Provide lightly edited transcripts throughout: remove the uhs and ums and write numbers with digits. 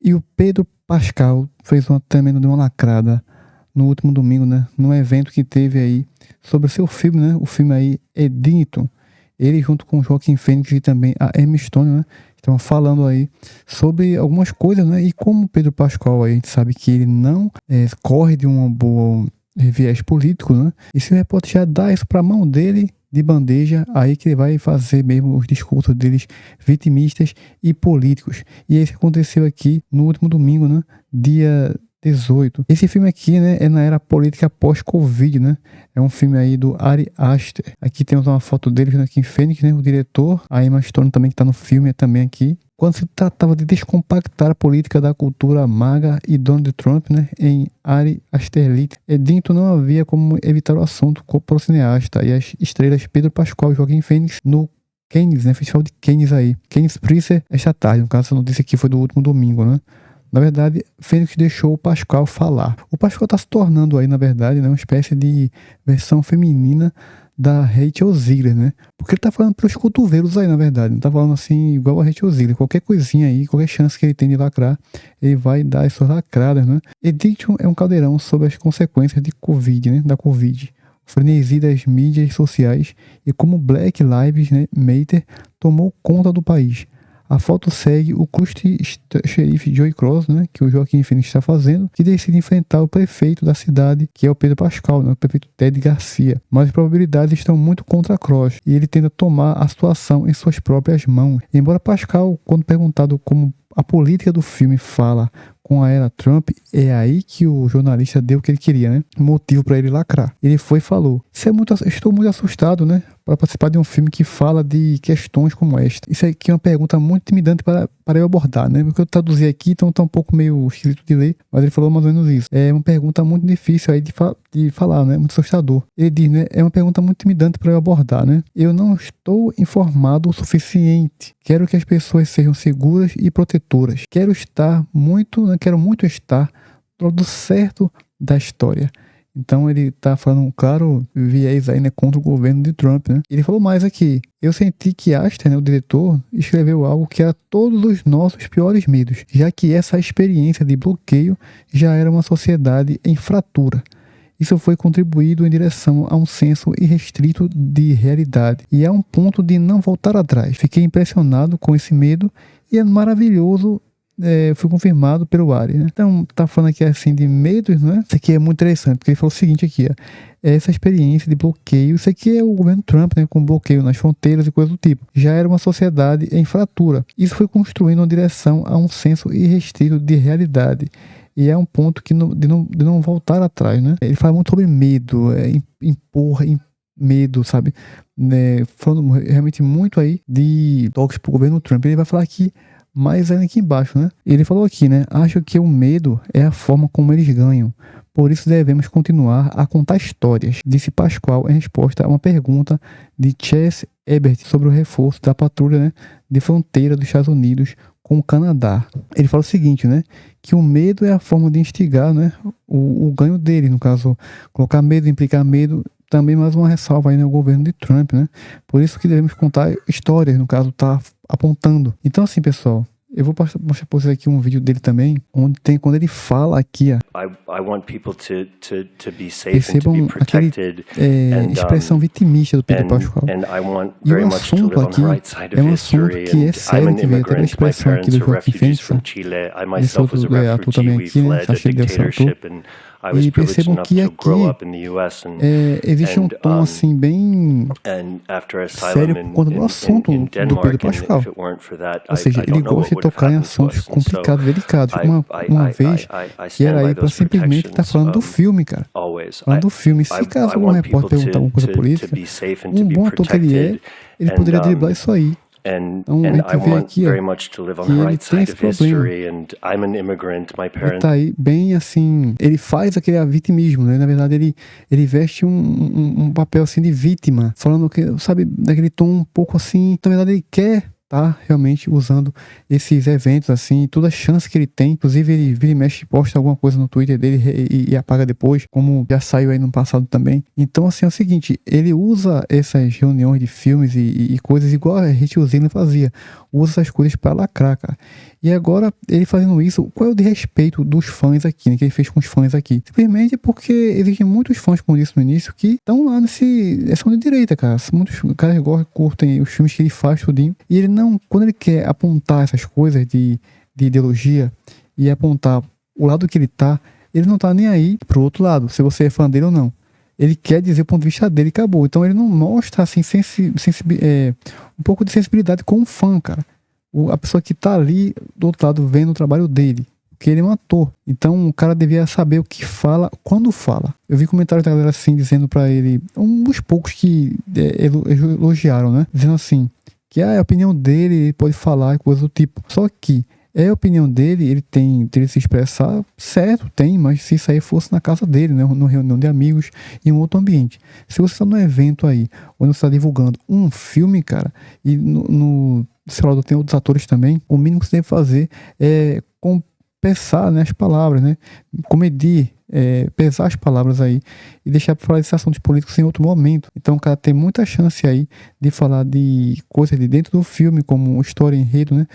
E o Pedro Pascal fez uma tremenda de uma lacrada no último domingo, né? Num evento que teve aí sobre o seu filme, né? O filme aí, Eddington. Ele junto com o Joaquin Phoenix e também a Emma Stone, né? Estão falando aí sobre algumas coisas, né? E como o Pedro Pascal aí, a gente sabe que ele não corre de uma boa viés político, né? E se o repórter já dá isso pra mão dele de bandeja, aí que ele vai fazer mesmo os discursos deles vitimistas e políticos. E isso aconteceu aqui no último domingo, né? Dia 18. Esse filme aqui, né, é na era política pós-Covid, né? É um filme aí do Ari Aster. Aqui temos uma foto dele, aqui em Fênix, né? O diretor, a Emma Stone também que tá no filme, é também aqui. Quando se tratava de descompactar a política da cultura MAGA e Donald Trump, né, em Ari Asterlit, Eddington não havia como evitar o assunto para o cineasta e as estrelas Pedro Pascal e Joaquin Phoenix no Cannes, né, Festival de Cannes aí. Cannes Prize esta tarde, no caso essa notícia aqui foi do último domingo, né. Na verdade, Phoenix deixou o Pascal falar. O Pascal está se tornando aí, na verdade, né, uma espécie de versão feminina da Rachel Zegler, né? Porque ele tá falando pelos cotovelos aí, na verdade. Não tá falando assim igual a Rachel Zegler. Qualquer coisinha aí, qualquer chance que ele tem de lacrar, ele vai dar as suas lacradas, né? Eddington é um caldeirão sobre as consequências de Covid, né? Da Covid. O frenesi das mídias sociais e como Black Lives, né, Matter tomou conta do país. A foto segue o xerife Joey Cross, né, que o Joaquin Phoenix está fazendo, que decide enfrentar o prefeito da cidade, que é o Pedro Pascal, né, o prefeito Ted Garcia. Mas as probabilidades estão muito contra Cross e ele tenta tomar a situação em suas próprias mãos. Embora Pascal, quando perguntado como a política do filme fala com a era Trump, é aí que o jornalista deu o que ele queria, né? Motivo para ele lacrar. Ele foi e falou: estou muito assustado, né? Para participar de um filme que fala de questões como esta. Isso aqui é uma pergunta muito intimidante para eu abordar, né? Porque eu traduzi aqui, então tá um pouco meio esquisito de ler, mas ele falou mais ou menos isso. É uma pergunta muito difícil aí de falar, né? Muito assustador. Ele diz, né? É uma pergunta muito intimidante para eu abordar, né? Eu não estou informado o suficiente. Quero que as pessoas sejam seguras e protetoras. Quero muito estar do lado certo da história. Então ele tá falando, claro, viés aí, né, contra o governo de Trump, né? Ele falou mais aqui: eu senti que Aster, né, o diretor, escreveu algo que era todos os nossos piores medos, já que essa experiência de bloqueio já era uma sociedade em fratura. Isso foi contribuído em direção a um senso irrestrito de realidade e a um ponto de não voltar atrás. Fiquei impressionado com esse medo e é maravilhoso. Foi confirmado pelo Ari, né? Então, tá falando aqui assim de medos, né? Isso aqui é muito interessante, porque ele falou o seguinte aqui, ó. Essa experiência de bloqueio, isso aqui é o governo Trump, né? Com bloqueio nas fronteiras e coisas do tipo. Já era uma sociedade em fratura. Isso foi construindo uma direção a um senso irrestrito de realidade. E é um ponto de não voltar atrás, né? Ele fala muito sobre medo, medo, sabe? Né? Falando realmente muito aí de toques pro governo Trump. Ele vai falar aqui mais ainda aqui embaixo, né? Ele falou aqui, né? Acho que o medo é a forma como eles ganham. Por isso devemos continuar a contar histórias, disse Pascal em resposta a uma pergunta de Chase Ebert sobre o reforço da patrulha, né, de fronteira dos Estados Unidos com o Canadá. Ele fala o seguinte, né? Que o medo é a forma de instigar, né, o ganho dele. No caso, colocar medo, implicar medo. Também mais uma ressalva aí no governo de Trump, né? Por isso que devemos contar histórias, no caso, tá apontando. Então, assim, pessoal, eu vou mostrar pra vocês aqui um vídeo dele também, onde tem, quando ele fala aqui, ó. I want people to be safe Percebam and to be protected. expressão vitimista do Pedro Pascal. E o assunto aqui é um assunto que é sério, que veio até pela expressão aqui do Joaquin Phoenix. Esse outro ator também aqui, né? Acho que ele deve ser ator. E percebam que aqui existe um tom assim bem sério por conta do assunto do Pedro Pascal. Ou seja, ele gosta de tocar em assuntos complicados, delicados. Uma vez que era aí para simplesmente estar falando do filme, cara. Falando do filme. Se caso algum repórter perguntar alguma coisa política, um bom ator que ele poderia driblar isso aí. Então a gente vê aqui, ó, que ele tem esse problema. Ele tá aí bem assim, ele faz aquele vitimismo, né? Na verdade ele veste um papel assim de vítima, falando que, sabe, daquele tom um pouco assim, na verdade ele quer tá realmente usando esses eventos assim, toda a chance que ele tem. Inclusive ele vira e mexe, posta alguma coisa no Twitter dele e apaga depois, como já saiu aí no passado também. Então assim, é o seguinte, ele usa essas reuniões de filmes e coisas igual a Rachel Zegler fazia, usa essas coisas pra lacrar, cara. E agora, ele fazendo isso, qual é o desrespeito dos fãs aqui, né? Que ele fez com os fãs aqui? Simplesmente porque existem muitos fãs, como eu disse no início, que estão lá são de direita, cara. Muitos caras curtem os filmes que ele faz, tudinho. E ele não, quando ele quer apontar essas coisas de ideologia e apontar o lado que ele tá, ele não tá nem aí pro outro lado, se você é fã dele ou não. Ele quer dizer o ponto de vista dele e acabou. Então ele não mostra assim, um pouco de sensibilidade com o fã, cara. A pessoa que tá ali do outro lado vendo o trabalho dele. Porque ele é um ator. Então o cara devia saber o que fala, quando fala. Eu vi comentários da galera assim, dizendo pra ele, um dos poucos que elogiaram, né? Dizendo assim, que a opinião dele, ele pode falar, coisa do tipo. Só que a opinião dele, ele tem de se expressar, certo, tem, mas se isso aí fosse na casa dele, né, numa reunião de amigos, em um outro ambiente. Se você está num evento aí, onde você está divulgando um filme, cara, e sei lá, tem outros atores também, o mínimo que você deve fazer é compensar, né, as palavras, né, comedir, pesar as palavras aí e deixar para falar desses assuntos políticos em outro momento. Então o cara tem muita chance aí de falar de coisas de dentro do filme, como história, enredo, né,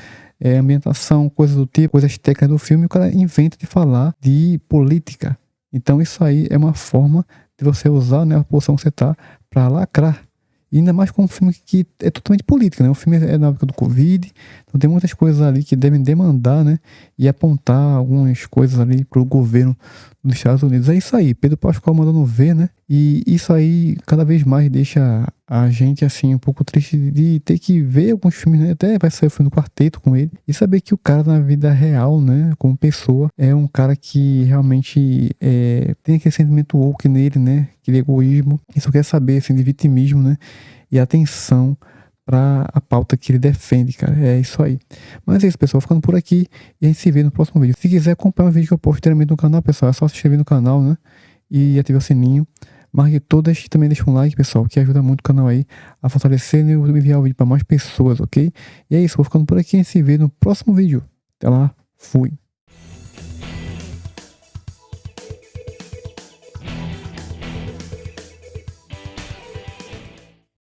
ambientação, coisas do tipo, coisas técnicas do filme, o cara inventa de falar de política. Então isso aí é uma forma de você usar, né, a posição que você tá para lacrar. E ainda mais com um filme que é totalmente político, né? O filme é na época do Covid, então tem muitas coisas ali que devem demandar, né? E apontar algumas coisas ali pro governo dos Estados Unidos. É isso aí, Pedro Pascal mandando ver, né? E isso aí cada vez mais deixa a gente, assim, um pouco triste de ter que ver alguns filmes, né? Até vai sair o filme do Quarteto com ele. E saber que o cara na vida real, né? Como pessoa, é um cara que realmente tem aquele sentimento woke nele, né? Aquele egoísmo. E só quer saber, assim, de vitimismo, né? E atenção para a pauta que ele defende, cara. É isso aí. Mas é isso, pessoal. Ficando por aqui e a gente se vê no próximo vídeo. Se quiser acompanhar o vídeo que eu posto diretamente no canal, pessoal, é só se inscrever no canal, né? E ativar o sininho. Marque todas e também deixa um like, pessoal, que ajuda muito o canal aí a fortalecer e enviar o vídeo para mais pessoas, ok? E é isso, vou ficando por aqui e a gente se vê no próximo vídeo. Até lá, fui.